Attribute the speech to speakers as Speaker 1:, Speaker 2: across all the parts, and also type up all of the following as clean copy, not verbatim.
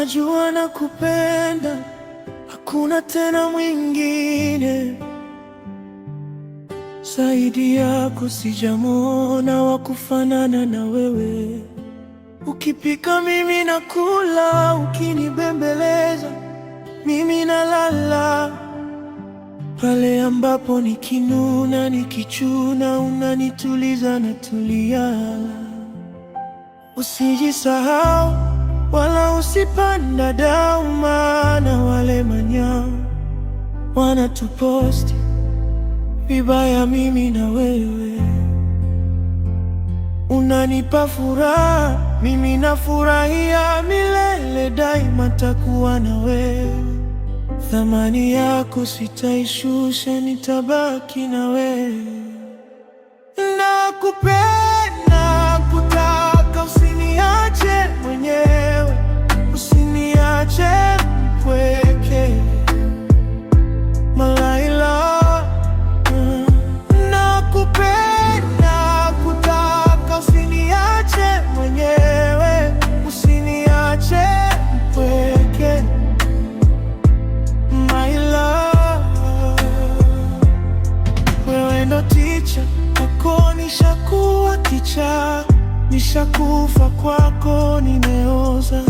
Speaker 1: najua nakupenda, hakuna tena mwingine zaidi yako. Sijamwona wa kufanana na wewe. Ukipika mimi nakula, ukinibembeleza mimi nalala. Pale ambapo nikinuna, nikichuna, unanituliza, natulia. Usijisahau wala usipanda dau, maana wale manyao wanatuposti vibaya mimi na wewe. Unanipa furaha, mimi nafurahia, milele daima takuwa na wewe. Thamani yako sitaishusha, nitabaki na wewe. Nakupenda, kutaka, usiniache mwenyewe, usiniache mpweke, Malaila. Nakupenda, kutaka, usiniache mwenyewe, usiniache mpweke, my love. Wewe ndo teacher, kwako nishakuwa ticha, nishakufa kwako nimeoza.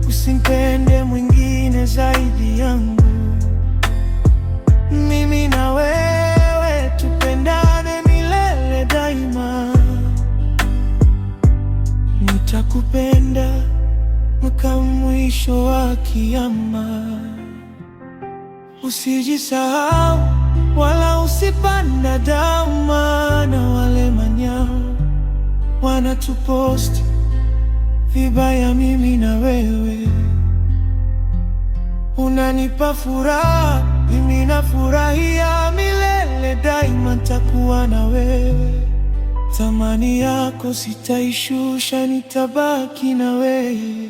Speaker 1: Usimpende mwingine zaidi yangu, mimi na wewe tupendane milele daima. Nitakupenda mpaka mwisho wa kiyama. Usijisahau wala usipanda dau, maana wale manyao wanatuposti vibaya mimi na wewe. Unanipa furaha, mimi nafurahia, milele daima takuwa na wewe. Thamani yako sitaishusha, nitabaki na wewe.